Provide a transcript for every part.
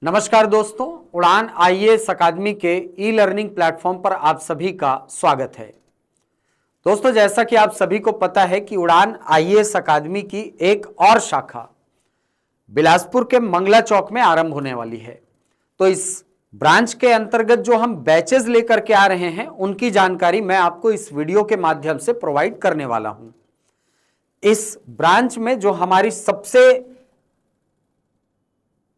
नमस्कार दोस्तों, उड़ान आईएएस अकादमी के ई लर्निंग प्लेटफॉर्म पर आप सभी का स्वागत है। दोस्तों, जैसा कि आप सभी को पता है कि उड़ान आईएएस अकादमी की एक और शाखा बिलासपुर के मंगला चौक में आरंभ होने वाली है। तो इस ब्रांच के अंतर्गत जो हम बैचेस लेकर के आ रहे हैं उनकी जानकारी मैं आपको इस वीडियो के माध्यम से प्रोवाइड करने वाला हूं। इस ब्रांच में जो हमारी सबसे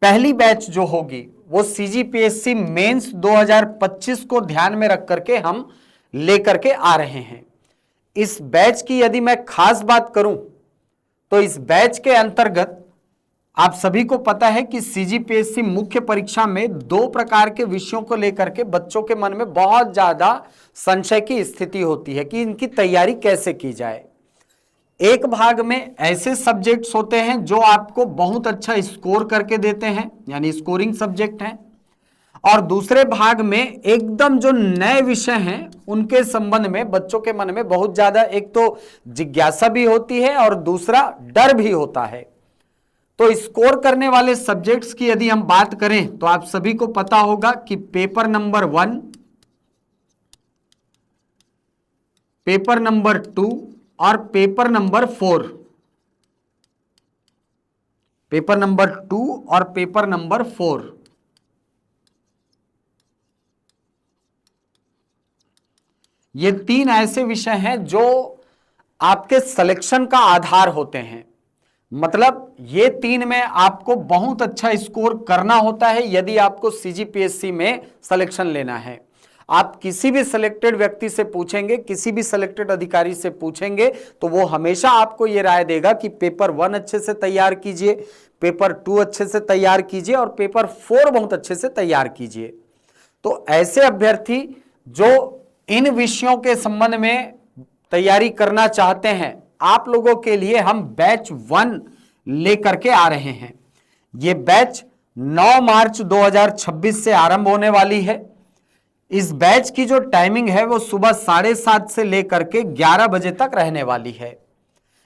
पहली बैच जो होगी वो सीजीपीएससी मेंस 2025 को ध्यान में रख करके हम लेकर के आ रहे हैं। इस बैच की यदि मैं खास बात करूं तो इस बैच के अंतर्गत आप सभी को पता है कि सीजीपीएससी मुख्य परीक्षा में 2 प्रकार के विषयों को लेकर के बच्चों के मन में बहुत ज्यादा संशय की स्थिति होती है कि इनकी तैयारी कैसे की जाए। एक भाग में ऐसे सब्जेक्ट्स होते हैं जो आपको बहुत अच्छा स्कोर करके देते हैं, यानी स्कोरिंग सब्जेक्ट हैं, और दूसरे भाग में एकदम जो नए विषय हैं उनके संबंध में बच्चों के मन में बहुत ज्यादा एक तो जिज्ञासा भी होती है और दूसरा डर भी होता है। तो स्कोर करने वाले सब्जेक्ट्स की यदि हम बात करें तो आप सभी को पता होगा कि पेपर नंबर 1, पेपर नंबर 2 और पेपर नंबर 4, पेपर नंबर 2 और पेपर नंबर 4, ये 3 ऐसे विषय हैं जो आपके सिलेक्शन का आधार होते हैं। मतलब ये 3 में आपको बहुत अच्छा स्कोर करना होता है यदि आपको सीजीपीएससी में सिलेक्शन लेना है। आप किसी भी सिलेक्टेड व्यक्ति से पूछेंगे, किसी भी सिलेक्टेड अधिकारी से पूछेंगे तो वो हमेशा आपको ये राय देगा कि पेपर 1 अच्छे से तैयार कीजिए, पेपर 2 अच्छे से तैयार कीजिए और पेपर 4 बहुत अच्छे से तैयार कीजिए। तो ऐसे अभ्यर्थी जो इन विषयों के संबंध में तैयारी करना चाहते हैं, आप लोगों के लिए हम बैच 1 लेकर के आ रहे हैं। ये बैच 9 मार्च 2026 से आरंभ होने वाली है। इस बैच की जो टाइमिंग है वो सुबह 7:30 से लेकर के 11 बजे तक रहने वाली है।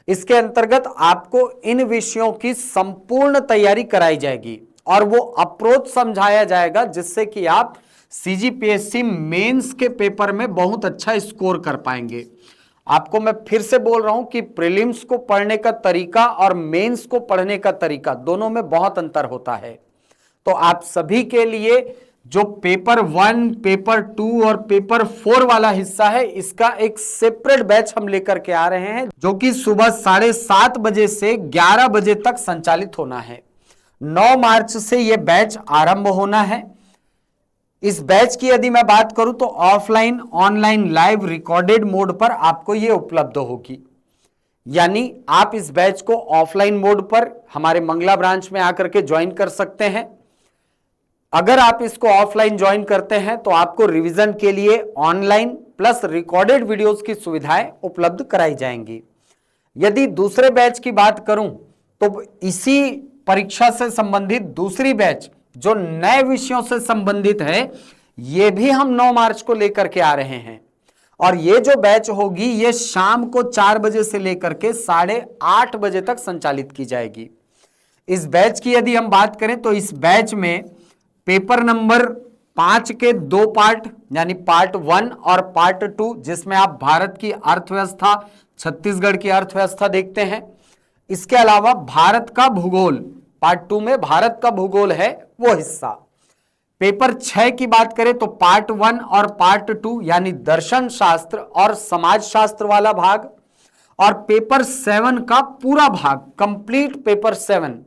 इसके अंतर्गत आपको इन विषयों की संपूर्ण तैयारी कराई जाएगी और वो अप्रोच समझाया जाएगा जिससे कि आप सीजीपीएससी मेंस के पेपर में बहुत अच्छा स्कोर कर पाएंगे। आपको मैं फिर से बोल रहा हूं कि प्रीलिम्स को पढ़ने का तरीका और मेंस को पढ़ने का तरीका दोनों में बहुत अंतर होता है। तो आप सभी के लिए जो पेपर 1, पेपर 2 और पेपर 4 वाला हिस्सा है, इसका एक सेपरेट बैच हम लेकर के आ रहे हैं जो कि सुबह 7:30 बजे से 11 बजे तक संचालित होना है। 9 मार्च से यह बैच आरंभ होना है। इस बैच की यदि मैं बात करूं तो offline, online, live, recorded mode पर आपको यह उपलब्ध होगी। यानी आप इस बैच को ऑफलाइन मोड पर हमारे मंगला ब्रांच में आकर के ज्वाइन कर सकते हैं। अगर आप इसको ऑफलाइन ज्वाइन करते हैं तो आपको रिवीजन के लिए ऑनलाइन प्लस रिकॉर्डेड वीडियोस की सुविधाएं उपलब्ध कराई जाएंगी। यदि दूसरे बैच की बात करूं तो इसी परीक्षा से संबंधित दूसरी बैच जो नए विषयों से संबंधित है, यह भी हम 9 मार्च को लेकर के आ रहे हैं। और ये जो बैच होगी ये शाम को 4 बजे से लेकर के 8:30 बजे तक संचालित की जाएगी। इस बैच की यदि हम बात करें तो इस बैच में पेपर नंबर 5 के 2 पार्ट यानी पार्ट 1 और पार्ट 2, जिसमें आप भारत की अर्थव्यवस्था, छत्तीसगढ़ की अर्थव्यवस्था देखते हैं। इसके अलावा भारत का भूगोल, पार्ट 2 में भारत का भूगोल है वो हिस्सा। पेपर 6 की बात करें तो पार्ट 1 और पार्ट 2 यानी दर्शन शास्त्र और समाज शास्त्र वाला भाग, और पेपर 7 का पूरा भाग, कंप्लीट पेपर 7,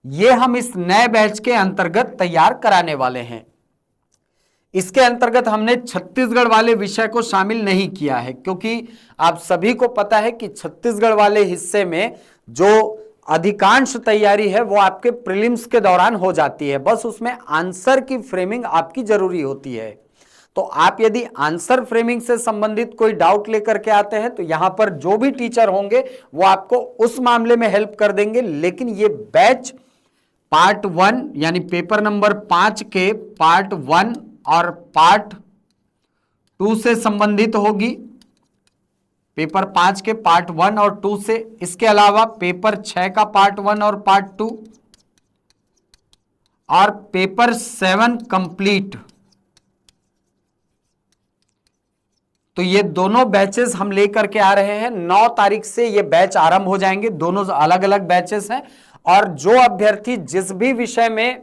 ये हम इस नए बैच के अंतर्गत तैयार कराने वाले हैं। इसके अंतर्गत हमने छत्तीसगढ़ वाले विषय को शामिल नहीं किया है क्योंकि आप सभी को पता है कि छत्तीसगढ़ वाले हिस्से में जो अधिकांश तैयारी है वो आपके प्रीलिम्स के दौरान हो जाती है। बस उसमें आंसर की फ्रेमिंग आपकी जरूरी होती है। तो आप यदि आंसर फ्रेमिंग से संबंधित कोई डाउट लेकर के आते हैं तो यहां पर जो भी टीचर होंगे वो आपको उस मामले में हेल्प कर देंगे। लेकिन ये बैच पार्ट 1 यानी पेपर नंबर 5 के पार्ट 1 और पार्ट 2 से संबंधित होगी, पेपर 5 के पार्ट 1 और 2 से। इसके अलावा पेपर 6 का पार्ट 1 और पार्ट 2 और पेपर 7 कंप्लीट। तो ये दोनों बैचेस हम लेकर के आ रहे हैं। 9 तारीख से ये बैच आरंभ हो जाएंगे। दोनों अलग अलग बैचेस हैं और जो अभ्यर्थी जिस भी विषय में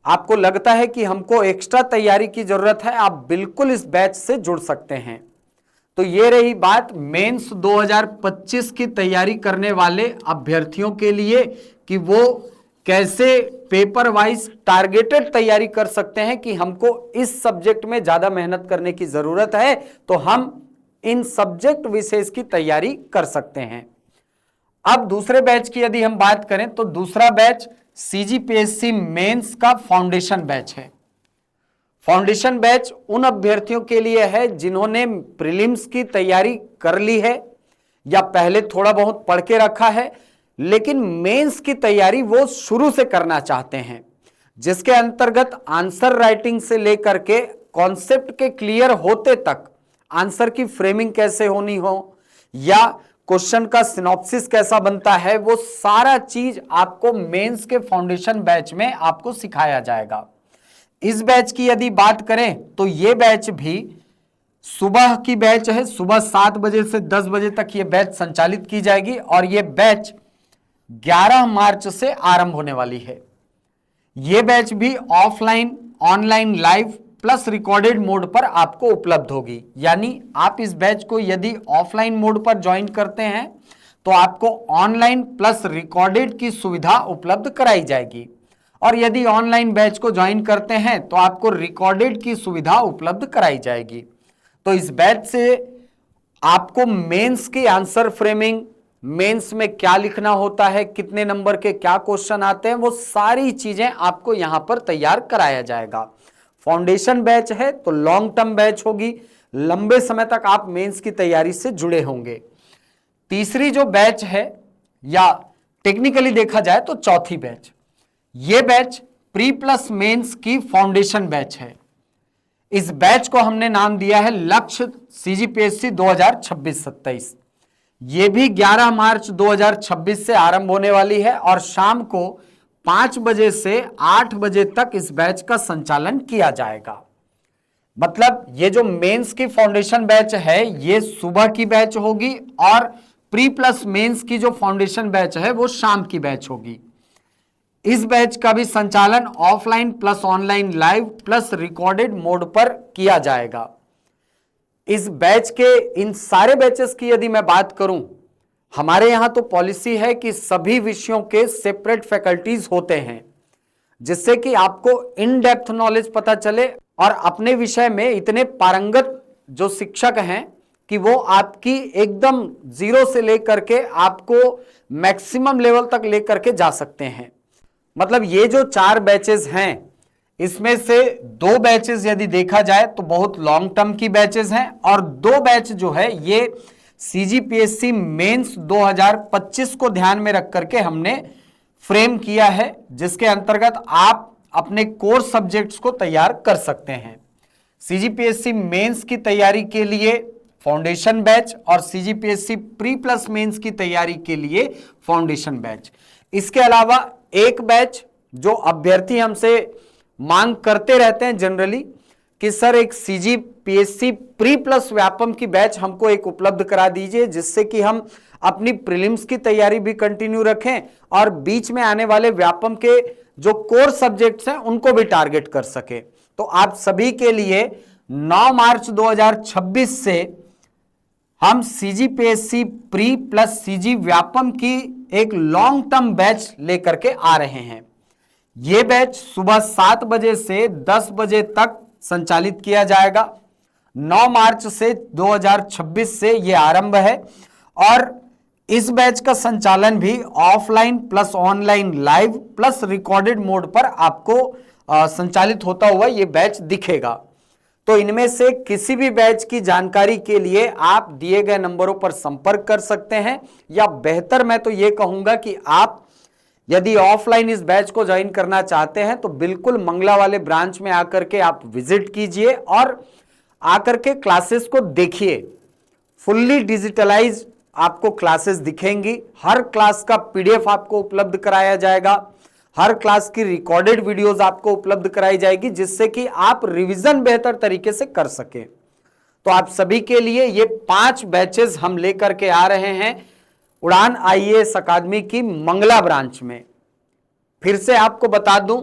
आपको लगता है कि हमको एक्स्ट्रा तैयारी की जरूरत है, आप बिल्कुल इस बैच से जुड़ सकते हैं। तो ये रही बात मेंस 2025 की तैयारी करने वाले अभ्यर्थियों के लिए कि वो कैसे पेपर वाइज टारगेटेड तैयारी कर सकते हैं कि हमको इस सब्जेक्ट में ज्यादा मेहनत करने की जरूरत है, तो हम इन सब्जेक्ट विशेष की तैयारी कर सकते हैं। अब दूसरे बैच की यदि हम बात करें तो दूसरा बैच सीजीपीएससी मेंस का फाउंडेशन बैच है। फाउंडेशन बैच उन अभ्यर्थियों के लिए है जिन्होंने प्रीलिम्स की तैयारी कर ली है या पहले थोड़ा बहुत पढ़ के रखा है, लेकिन मेंस की तैयारी वो शुरू से करना चाहते हैं, जिसके अंतर्गत आंसर राइटिंग से लेकर के कॉन्सेप्ट के क्लियर होते तक, आंसर की फ्रेमिंग कैसे होनी हो या क्वेश्चन का सिनॉप्सिस कैसा बनता है, वो सारा चीज आपको मेंस के फाउंडेशन बैच में आपको सिखाया जाएगा। इस बैच की यदि बात करें तो ये बैच भी सुबह की बैच है। सुबह 7 बजे से 10 बजे तक ये बैच संचालित की जाएगी और ये बैच 11 मार्च से आरंभ होने वाली है। ये बैच भी offline, online, live plus recorded mode पर आपको उपलब्ध होगी। यानी आप इस बैच को यदि ऑफलाइन मोड पर ज्वाइन करते हैं तो आपको ऑनलाइन प्लस रिकॉर्डेड की सुविधा उपलब्ध कराई जाएगी, और यदि ऑनलाइन बैच को ज्वाइन करते हैं तो आपको रिकॉर्डेड की सुविधा उपलब्ध कराई जाएगी। तो इस बैच से आपको मेंस की आंसर फ्रेमिंग, मेंस में क्या लिखना होता है, कितने नंबर के क्या क्वेश्चन आते हैं, वो सारी चीजें आपको यहां पर तैयार कराया जाएगा। फाउंडेशन बैच है तो लॉन्ग टर्म बैच होगी, लंबे समय तक आप मेंस की तैयारी से जुड़े होंगे। तीसरी जो बैच है, या टेक्निकली देखा जाए तो चौथी बैच, ये बैच प्री प्लस मेंस की फाउंडेशन बैच है। इस बैच को हमने नाम दिया है लक्ष्य सीजीपीएससी 2026-27। ये भी 11 मार्च 2026 से आरंभ होने वाली है और शाम को 5 बजे से 8 बजे तक इस बैच का संचालन किया जाएगा। मतलब ये जो मेंस की फाउंडेशन बैच है ये सुबह की बैच होगी और प्री प्लस मेंस की जो फाउंडेशन बैच है वो शाम की बैच होगी। इस बैच का भी संचालन offline plus online, live plus recorded mode पर किया जाएगा। इस बैच के, इन सारे बैचेस की यदि मैं बात करूं, हमारे यहां तो पॉलिसी है कि सभी विषयों के सेपरेट फैकल्टीज होते हैं, जिससे कि आपको इन डेप्थ नॉलेज पता चले और अपने विषय में इतने पारंगत जो शिक्षक हैं कि वो आपकी एकदम जीरो से लेकर के आपको मैक्सिमम लेवल तक लेकर के जा सकते हैं। मतलब ये जो 4 बैचेस हैं, इसमें से 2 बैचेस यदि देखा जाए तो बहुत लॉन्ग टर्म की बैचेस हैं और 2 बैच जो है ये सीजीपीएससी मेंस 2025 को ध्यान में रख करके हमने फ्रेम किया है, जिसके अंतर्गत आप अपने कोर सब्जेक्ट्स को तैयार कर सकते हैं। सीजीपीएससी मेंस की तैयारी के लिए फाउंडेशन बैच और सीजीपीएससी प्री प्लस मेंस की तैयारी के लिए फाउंडेशन बैच। इसके अलावा एक बैच जो अभ्यर्थी हमसे मांग करते रहते हैं जनरली कि सर एक सीजीपीएससी प्री प्लस व्यापम की बैच हमको एक उपलब्ध करा दीजिए, जिससे कि हम अपनी प्रीलिम्स की तैयारी भी कंटिन्यू रखें और बीच में आने वाले व्यापम के जो कोर सब्जेक्ट्स हैं उनको भी टारगेट कर सके। तो आप सभी के लिए 9 मार्च 2026 से हम CGPSC pre plus CG Vyapam की एक लॉन्ग टर्म बैच लेकर के आ रहे हैं। यह बैच सुबह 7 बजे से 10 बजे तक संचालित किया जाएगा। 9 मार्च से 2026 से यह आरंभ है और इस बैच का संचालन भी offline plus online, live plus recorded mode पर आपको संचालित होता हुआ यह बैच दिखेगा। तो इनमें से किसी भी बैच की जानकारी के लिए आप दिए गए नंबरों पर संपर्क कर सकते हैं, या बेहतर मैं तो यह कहूंगा कि आप यदि ऑफलाइन इस बैच को ज्वाइन करना चाहते हैं तो बिल्कुल मंगला वाले ब्रांच में आकर के आप विजिट कीजिए और आकर के क्लासेस को देखिए। फुल्ली डिजिटलाइज आपको क्लासेस दिखेंगी, हर क्लास का पीडीएफ आपको उपलब्ध कराया जाएगा। हर क्लास की रिकॉर्डेड वीडियोस आपको उपलब्ध कराई जाएगी, जिससे कि आप रिवीजन बेहतर तरीके से कर सके। तो आप सभी के लिए ये 5 बैचेस हम लेकर के आ रहे हैं उड़ान आईएएस अकादमी की मंगला ब्रांच में। फिर से आपको बता दूं,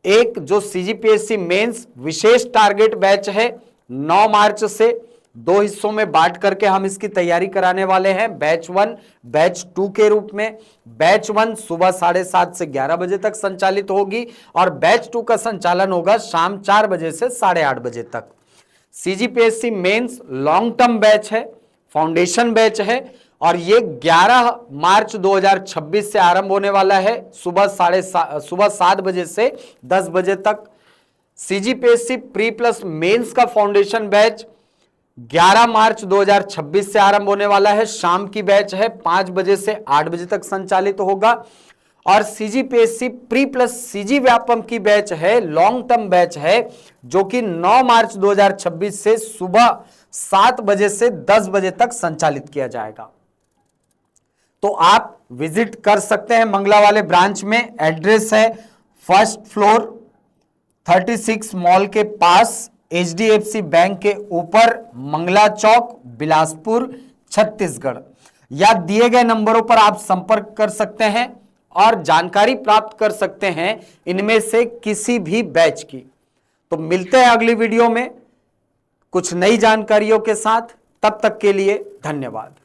एक जो सीजीपीएससी मेंस विशेष टारगेट बैच है 9 मार्च से 2 हिस्सों में बांट करके हम इसकी तैयारी कराने वाले हैं, बैच 1 बैच 2 के रूप में। बैच 1 सुबह 7:30 से 11 बजे तक संचालित होगी और बैच 2 का संचालन होगा शाम 4 बजे से 8:30 बजे तक। CGPSC mains long term batch है, फाउंडेशन बैच है और ये 11 मार्च 2026 से आरंभ होने वाला है सुबह 7 बजे से 10 बजे तक। सीजीपीएससी प्री प्लस मेंस का फाउंडेशन बैच 11 मार्च 2026 से आरंभ होने वाला है, शाम की बैच है, 5 बजे से 8 बजे तक संचालित होगा। और CGPSC pre plus CG Vyapam की बैच है, लॉन्ग टर्म बैच है, जो कि 9 मार्च 2026 से सुबह 7 बजे से 10 बजे तक संचालित किया जाएगा। तो आप विजिट कर सकते हैं मंगला वाले ब्रांच में। एड्रेस है फर्स्ट फ्लोर 36 मॉल के पास, एचडीएफसी बैंक के ऊपर, मंगला चौक, बिलासपुर, छत्तीसगढ़। या दिए गए नंबरों पर आप संपर्क कर सकते हैं और जानकारी प्राप्त कर सकते हैं इनमें से किसी भी बैच की। तो मिलते हैं अगली वीडियो में कुछ नई जानकारियों के साथ। तब तक के लिए धन्यवाद।